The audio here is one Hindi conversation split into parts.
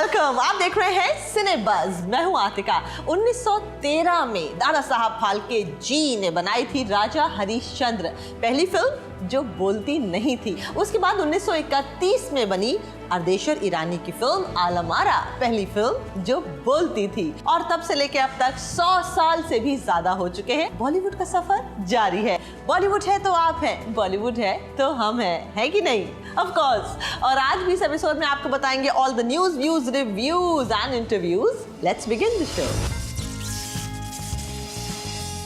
वेलकम। आप देख रहे हैं सिने बज़। मैं हूं आतिका। 1913 में दादा साहब फाल्के जी ने बनाई थी राजा हरिश्चंद्र, पहली फिल्म जो बोलती नहीं थी। उसके बाद 1931 में बनी अर्देशर ईरानी की फिल्म आलम आरा, पहली फिल्म जो बोलती थी। और तब से लेके अब तक 100 साल से भी ज्यादा हो चुके हैं। बॉलीवुड का सफर जारी है। बॉलीवुड है तो आप हैं, बॉलीवुड है तो हम हैं, है कि नहीं? Of course. और आज भी इस एपिसोड में आपको बताएंगे all the news, views, reviews and interviews. Let's begin the show.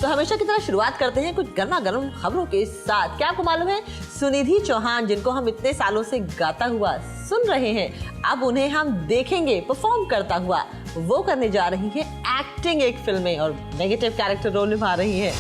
तो हमेशा की तरह शुरुआत करते हैं कुछ गर्मा गर्म खबरों के साथ। क्या आपको मालूम है, सुनिधि चौहान, जिनको हम इतने सालों से गाता हुआ सुन रहे हैं, अब उन्हें हम देखेंगे परफॉर्म करता हुआ। वो करने जा रही है एक्टिंग एक फिल्म में और नेगेटिव कैरेक्टर रोल निभा रही है।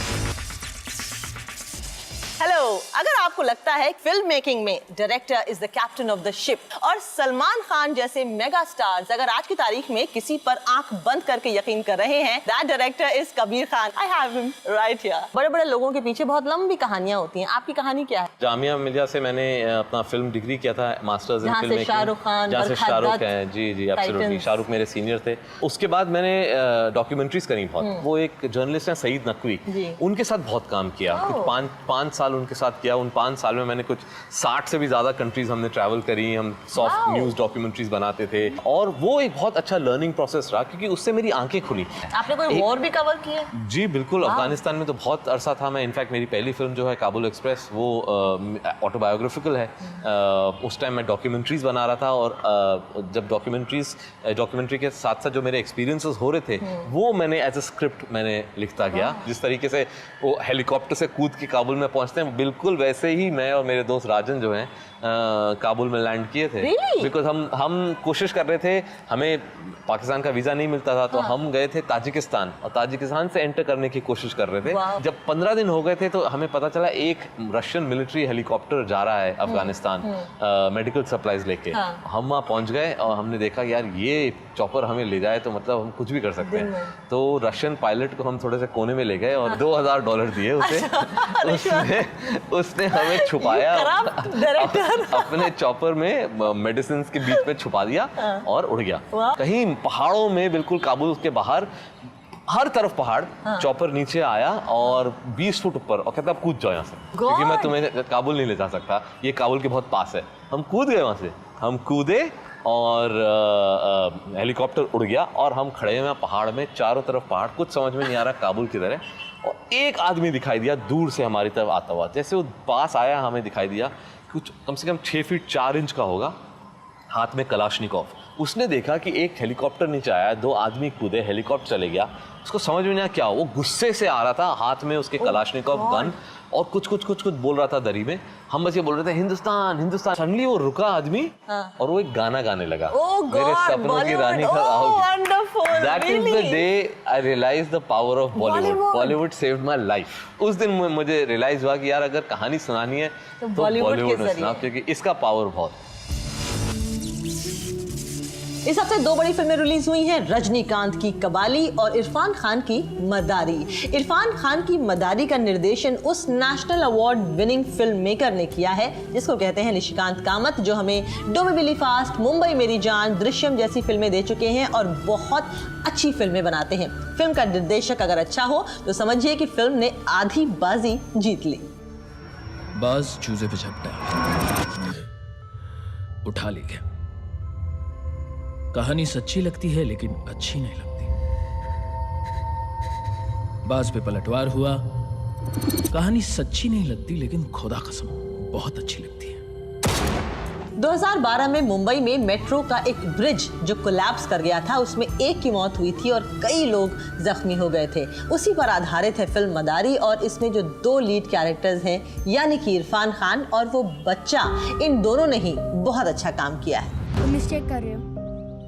हेलो, अगर आपको लगता है फिल्म मेकिंग में director is the captain of the ship और सलमान खान जैसे मेगा स्टार्स अगर आज की तारीख में किसी पर आंख बंद करके यकीन कर रहे हैं, that director is Kabir Khan. I have him right here. बड़े बड़े लोगों के पीछे बहुत लंबी कहानियां होती हैं। आपकी कहानी क्या है? जामिया मिलिया से मैंने अपना फिल्म डिग्री किया था, masters in film making. Shahrukh Khan, जहाँ से शाहरुख हैं, जी एब्सोल्युटली। शाहरुख मेरे सीनियर थे। उसके बाद मैंने डॉक्यूमेंट्रीज करी बहुत। वो एक जर्नलिस्ट हैं सईद नकवी, उनके साथ बहुत काम किया। कुछ 5 साल उनके साथ किया। उन 5 साल में मैंने कुछ 60 से भी ज्यादा कंट्रीज हमने ट्रैवल करी। हम सॉफ्ट न्यूज डॉक्यूमेंट्रीज बनाते थे और वो एक बहुत अच्छा लर्निंग प्रोसेस रहा क्योंकि उससे मेरी आंखें खुली। आपने कोई वॉर भी कवर किया? जी बिल्कुल। अफगानिस्तान में तो बहुत अरसा था मैं। इनफैक्ट मेरी पहली फिल्म जो है काबुल एक्सप्रेस, वो ऑटोबायोग्राफिकल है। उस टाइम मैं डॉक्यूमेंट्रीज बना रहा था और जब डॉक्यूमेंट्री के साथ साथ जो मेरे एक्सपीरियंसेस हो रहे थे वो मैंने एज अ स्क्रिप्ट मैंने लिखता गया। जिस तरीके से वो हेलीकॉप्टर से कूद के काबुल में पहुंचते हैं, बिल्कुल वैसे ही मैं और मेरे दोस्त राजन जो हैं काबुल में लैंड किए थे। बिकॉज हम कोशिश कर रहे थे, हमें पाकिस्तान का वीज़ा नहीं मिलता था तो हम गए थे ताजिकिस्तान और ताजिकिस्तान से एंटर करने की कोशिश कर रहे थे। जब 15 दिन हो गए थे तो हमें पता चला एक रशियन मिलिट्री हेलीकॉप्टर जा रहा है अफगानिस्तान मेडिकल सप्लाईज लेके। हम वहाँ पहुँच गए और हमने देखा यार ये चॉपर हमें ले जाए तो मतलब हम कुछ भी कर सकते हैं। तो रशियन पायलट को हम थोड़े से कोने में ले गए और $2000 दिए उसे। उसने हमें छुपाया अपने चॉपर में, मेडिसिन के बीच में छुपा दिया और उड़ गया कहीं पहाड़ों में, बिल्कुल काबुल के बाहर। हर तरफ पहाड़। चॉपर नीचे आया और 20 फुट ऊपर और कहता अब कूद जाओ यहाँ से क्योंकि मैं तुम्हें काबुल नहीं ले जा सकता, ये काबुल के बहुत पास है। हम कूद गए वहाँ से, हम कूदे और हेलीकॉप्टर उड़ गया और हम खड़े हुए पहाड़ में, चारों तरफ पहाड़, कुछ समझ में नहीं आ रहा काबुल की तरह। और एक आदमी दिखाई दिया दूर से हमारी तरफ आता हुआ। जैसे वो पास आया हमें दिखाई दिया, कुछ कम से कम 6 फीट 4 इंच का होगा, हाथ में कलाशनिकोव। उसने देखा कि एक हेलीकॉप्टर नीचे आया, 2 आदमी कूदे, हेलीकॉप्टर चले गया। उसको समझ में नहीं आया क्या, वो गुस्से से आ रहा था, हाथ में उसके कलाशनिकोव गन और कुछ बोल रहा था दरी में। हम बस ये बोल रहे थे हिंदुस्तान हिंदुस्तान। सडनली वो रुका आदमी और वो एक गाना गाने लगा, मेरे सपनों की रानी कब आओगी। That is the day I realise the power of Bollywood. Bollywood saved my life. उस दिन मुझे रियलाइज हुआ कि यार अगर कहानी सुनानी है तो बॉलीवुड में सुनाओ क्योंकि इसका पावर बहुत। इस हफ्ते 2 बड़ी फिल्में रिलीज हुई हैं, रजनीकांत की कबाली और इरफान खान की मदारी। इरफान खान की मदारी का निर्देशन उस national award winning film maker ने किया है जिसको कहते हैं निशिकांत कामत, जो हमें do may believe fast, Mumbai मेरी जान, दृश्यम जैसी फिल्में दे चुके हैं और बहुत अच्छी फिल्में बनाते हैं। फिल्म का निर्देशक अगर अच्छा हो तो समझिए कि फिल्म ने आधी बाजी जीत ली। बाज चूजे पे झपटा, उठा ले गया। कहानी सच्ची लगती है लेकिन अच्छी नहीं लगती। बाज पे पलटवार हुआ, कहानी सच्ची नहीं लगती लेकिन खुदा कसम बहुत अच्छी लगती है। 2012 में मुंबई में मेट्रो का एक ब्रिज जो कोलैप्स कर गया था, उसमें एक की मौत हुई थी और कई लोग जख्मी हो गए थे। उसी पर आधारित है फिल्म मदारी और इसमें जो 2 लीड कैरेक्टर्स हैं यानी कि इरफान खान और वो बच्चा, इन दोनों ने ही बहुत अच्छा काम किया है। तुम मिस्टेक कर रहे हो,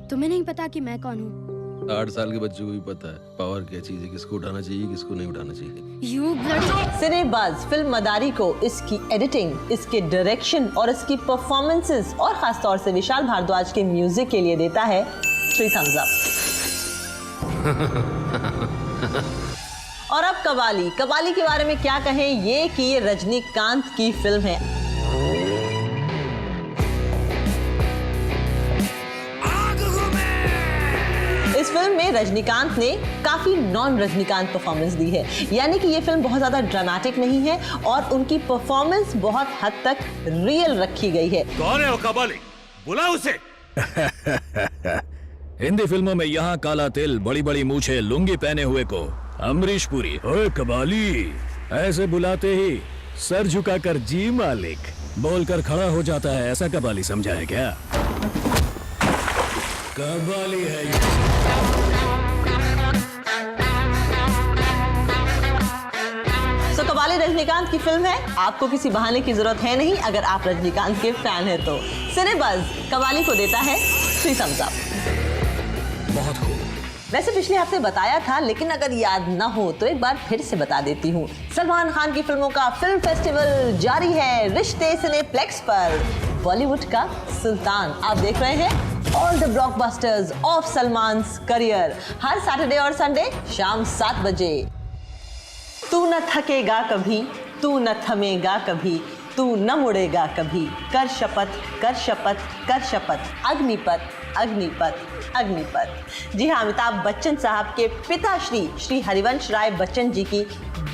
तुम्हें नहीं पता कि मैं कौन हूँ। 8 साल के बच्चों को भी पता है पावर क्या चीज है, किसको उठाना चाहिए किसको नहीं उठाना चाहिए। You bloody... cine buzz film मदारी को इसकी एडिटिंग, इसके डायरेक्शन और इसकी परफॉर्मेंसेस और खासतौर से विशाल भारद्वाज के म्यूजिक के लिए देता है 3 thumbs up। और अब कबाली के बारे में क्या कहें, ये कि ये रजनीकांत की फिल्म है। इस फिल्म में रजनीकांत ने काफी नॉन रजनीकांत परफॉर्मेंस दी है, यानी कि ये फिल्म बहुत ज्यादा ड्रामेटिक नहीं है और उनकी परफॉर्मेंस बहुत हद तक रियल रखी गई है। कौन है वो कबाली? बुला उसे। हिंदी फिल्मों में यहाँ काला तिल, बड़ी बड़ी मूछें, लुंगी पहने हुए को अमरीश पुरी, ओए कबाली, ऐसे बुलाते ही सर झुकाकर जी मालिक बोलकर खड़ा हो जाता है। ऐसा कबाली समझा है क्या? कबाली है ये। सो कबाली रजनीकांत की फिल्म है, आपको किसी बहाने की जरूरत है नहीं अगर आप रजनीकांत के फैन हैं तो। सिनेबज़ कबाली को देता है 3 thumbs up। बहुत खूब। वैसे पिछले हफ्ते बताया था, लेकिन अगर याद न हो तो एक बार फिर से बता देती हूँ। सलमान खान की फिल्मों का फिल्म फेस्टिवल जारी है रिश्ते सिनेप्लेक्स पर। बॉलीवुड का सुल्तान आप देख रहे हैं all the blockbusters of Salman's career, हर सैटरडे और संडे शाम 7 बजे। तू न थकेगा कभी, तू न थमेगा कभी, तू न मुड़ेगा कभी, कर शपथ कर शपथ कर शपथ, अग्निपथ अग्निपथ अग्निपथ। जी हाँ, अमिताभ बच्चन साहब के पिता श्री हरिवंश राय बच्चन जी की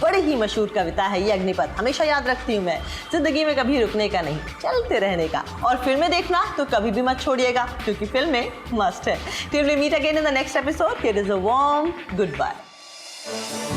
बड़ी ही मशहूर कविता है ये अग्निपथ। हमेशा याद रखती हूँ मैं, जिंदगी में कभी रुकने का नहीं, चलते रहने का। और फिल्में देखना तो कभी भी मत छोड़िएगा, क्योंकि फिल्में मस्ट है। Till we meet again in the next episode, here is a warm good bye.